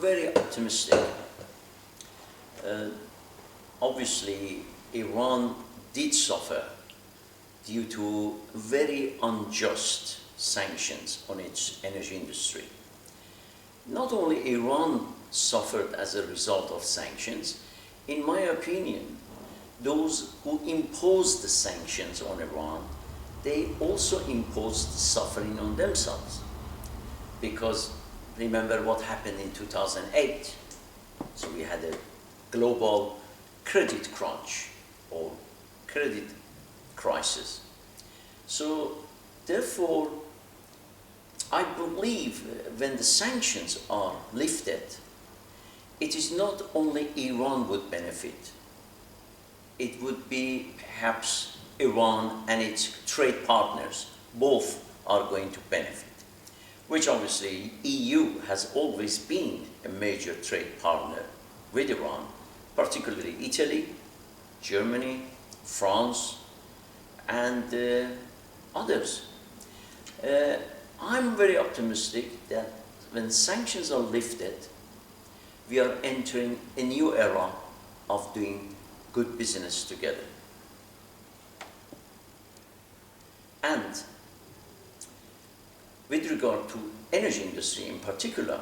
very optimistic. Obviously, Iran did suffer due to very unjust sanctions on its energy industry. Not only Iran suffered as a result of sanctions, in my opinion, those who imposed the sanctions on Iran, they also imposed suffering on themselves. Because remember what happened in 2008. So we had a global credit crunch or credit crisis. So therefore, I believe when the sanctions are lifted, it is not only Iran would benefit, it would be perhaps Iran and its trade partners, both are going to benefit, which obviously EU has always been a major trade partner with Iran, particularly Italy, Germany, France, and others. I'm very optimistic that when sanctions are lifted, we are entering a new era of doing good business together. And with regard to energy industry in particular,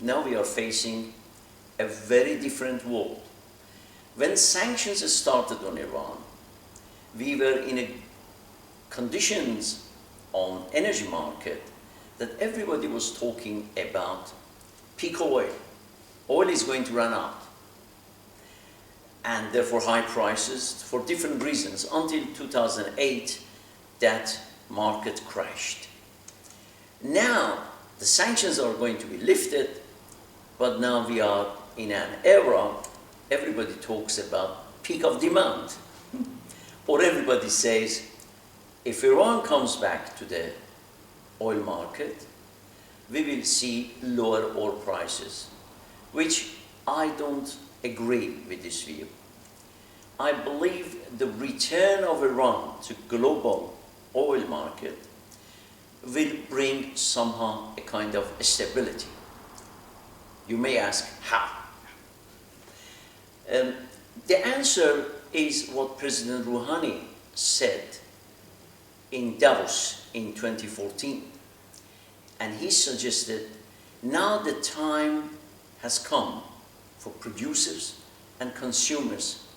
now we are facing a very different world. When sanctions started on Iran, we were in conditions on energy market that everybody was talking about peak oil. Oil is going to run out. And therefore high prices for different reasons until 2008 that market crashed. Now the sanctions are going to be lifted, but now we are in an era everybody talks about peak of demand. Or everybody says, if Iran comes back to the oil market, we will see lower oil prices, which I don't agree with this view. I believe the return of Iran to global oil market will bring somehow a kind of stability. You may ask, how? The answer is what President Rouhani said in Davos in 2014. And he suggested, now the time has come for producers and consumers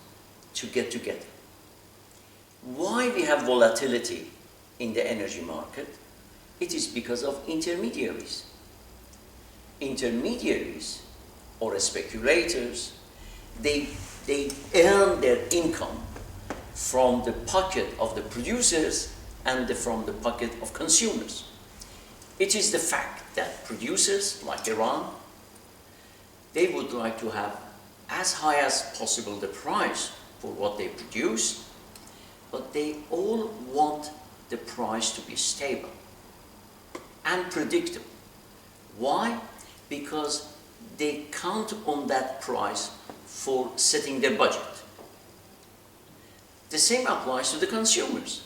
to get together. Why we have volatility in the energy market? It is because of intermediaries. Intermediaries or speculators, they earn their income from the pocket of the producers and from the pocket of consumers. It is the fact that producers like Iran, they would like to have as high as possible the price for what they produce, but they all want the price to be stable and predictable. Why? Because they count on that price for setting their budget. The same applies to the consumers.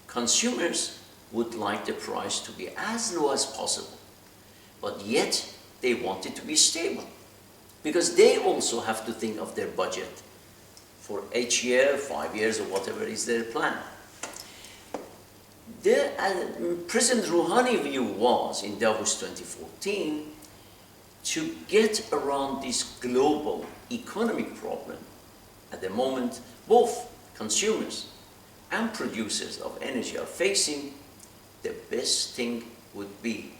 Consumers would like the price to be as low as possible, but yet they want it to be stable because they also have to think of their budget for each year, 5 years, or whatever is their plan. President Rouhani's view was in Davos 2014 to get around this global economic problem. At the moment, both consumers and producers of energy are facing, the best thing would be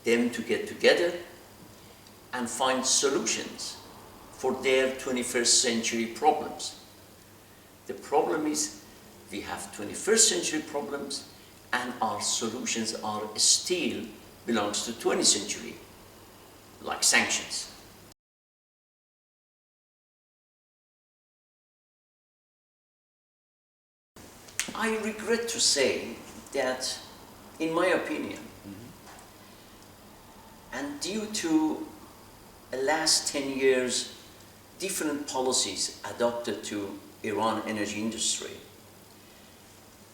them to get together and find solutions for their 21st century problems. The problem is we have 21st century problems and our solutions are still belongs to 20th century, like sanctions. I regret to say that, in my opinion, and due to the last 10 years, different policies adopted to Iran energy industry,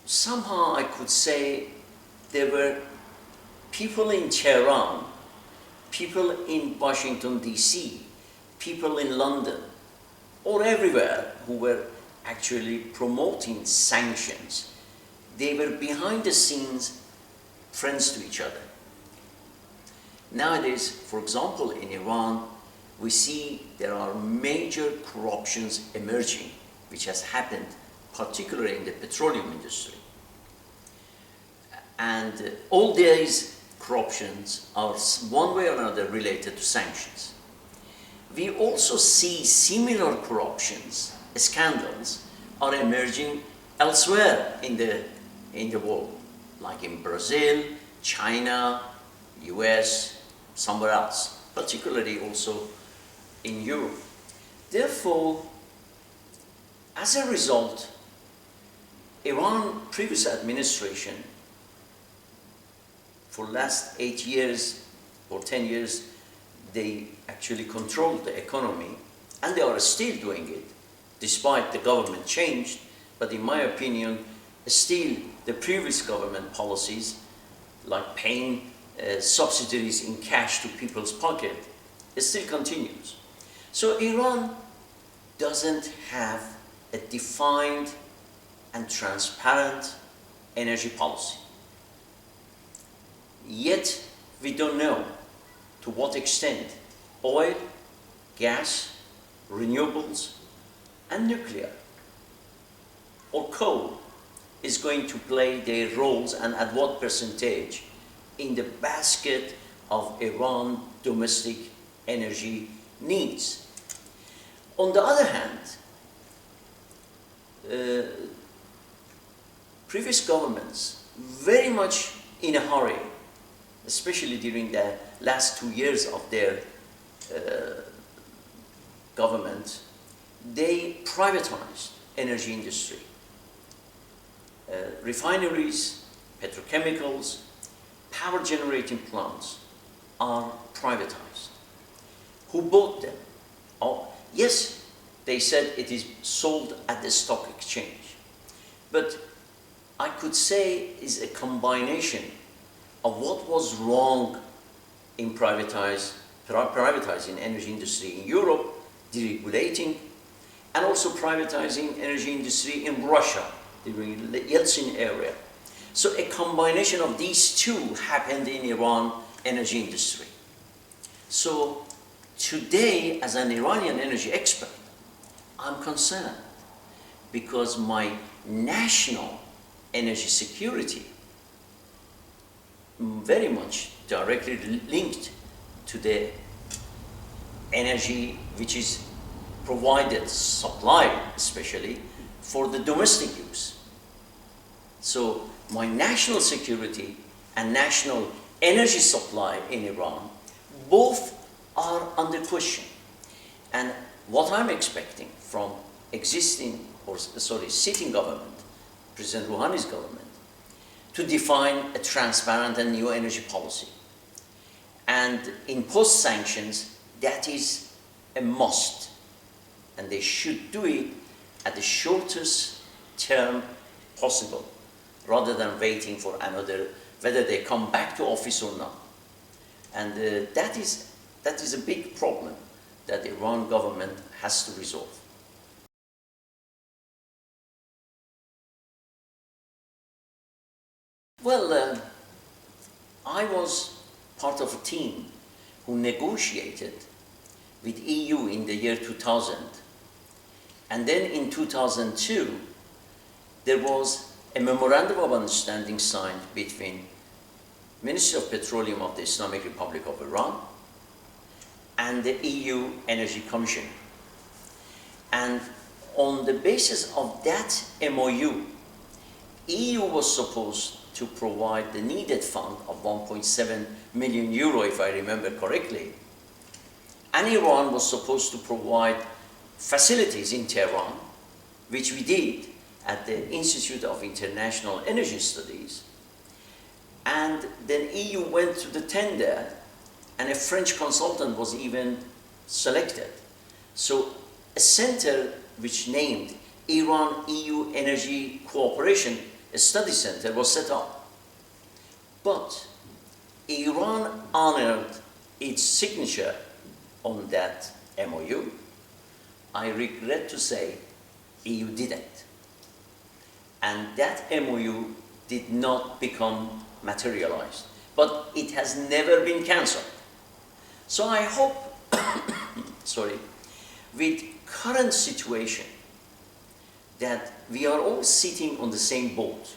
somehow I could say there were people in Tehran, people in Washington, D.C., people in London, or everywhere who were actually promoting sanctions, they were behind the scenes friends to each other. Nowadays, for example, in Iran, we see there are major corruptions emerging, which has happened particularly in the petroleum industry. And all these corruptions are one way or another related to sanctions. We also see similar corruptions, scandals, are emerging elsewhere in the world, like in Brazil, China, US, somewhere else, particularly also in Europe. Therefore, as a result, Iran previous administration for last 8 years or 10 years, they actually controlled the economy, and they are still doing it, despite the government changed. But in my opinion, still the previous government policies, like paying subsidies in cash to people's pocket, it still continues. So Iran doesn't have a defined and transparent energy policy. Yet we don't know to what extent oil, gas, renewables, and nuclear or coal is going to play their roles, and at what percentage in the basket of Iran domestic energy needs. On the other hand, previous governments very much in a hurry, especially during the last 2 years of their government, they privatized energy industry. Refineries, petrochemicals, power generating plants are privatized. Who bought them? Oh, yes, they said it is sold at the stock exchange. But I could say is a combination of what was wrong in privatizing energy industry in Europe, deregulating, and also privatizing energy industry in Russia during the Yeltsin era. So a combination of these two happened in Iran energy industry. So today, as an Iranian energy expert, I'm concerned because my national energy security very much directly linked to the energy which is provided, supplied especially, for the domestic use. So my national security and national energy supply in Iran, both are under question. And what I'm expecting from sitting government, President Rouhani's government, to define a transparent and new energy policy. And in post-sanctions, that is a must. And they should do it at the shortest term possible, rather than waiting for another, whether they come back to office or not. And that is a big problem that the Iran government has to resolve. Well, I was part of a team who negotiated with EU in the year 2000. And then in 2002, there was a memorandum of understanding signed between Ministry of Petroleum of the Islamic Republic of Iran and the EU Energy Commission. And on the basis of that MOU, EU was supposed to provide the needed fund of 1.7 million euro, if I remember correctly. And Iran was supposed to provide facilities in Tehran, which we did at the Institute of International Energy Studies. And then EU went to the tender, and a French consultant was even selected. So a center which named Iran-EU Energy Cooperation, a study center, was set up. But Iran honored its signature on that MOU, I regret to say EU didn't. And that MOU did not become materialized, but it has never been cancelled. So I hope, sorry, with current situation, that we are all sitting on the same boat,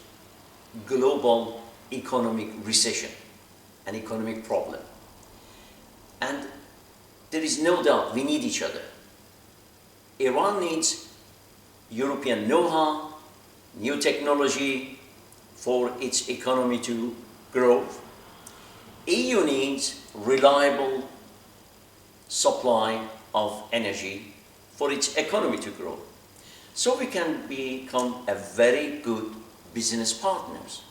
global economic recession, an economic problem. And there is no doubt we need each other. Iran needs European know-how, new technology for its economy to grow. EU needs reliable supply of energy for its economy to grow. So we can become a very good business partners.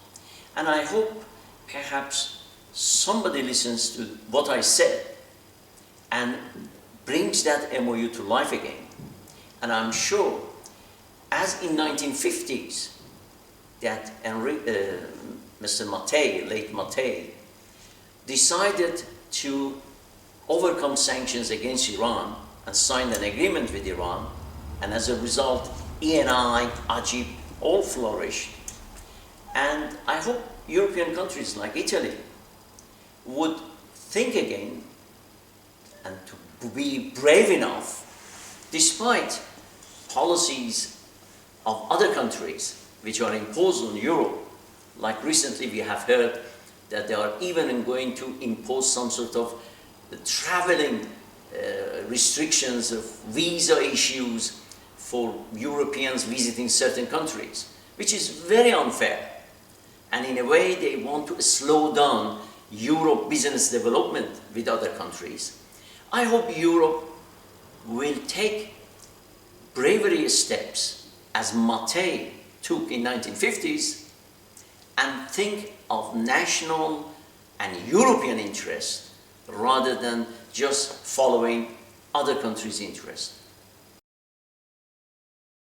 And I hope perhaps somebody listens to what I said and brings that MOU to life again. And I'm sure, as in 1950s, that Mr. Matei, late Matei, decided to overcome sanctions against Iran and signed an agreement with Iran, and as a result, ENI, AGIP, all flourished. And I hope European countries like Italy would think again and to be brave enough, despite policies of other countries which are imposed on Europe. Like recently we have heard that they are even going to impose some sort of traveling restrictions of visa issues for Europeans visiting certain countries, which is very unfair. And in a way they want to slow down Europe business development with other countries. I hope Europe will take bravery steps as Matei took in 1950s and think of national and European interest rather than just following other countries' interests.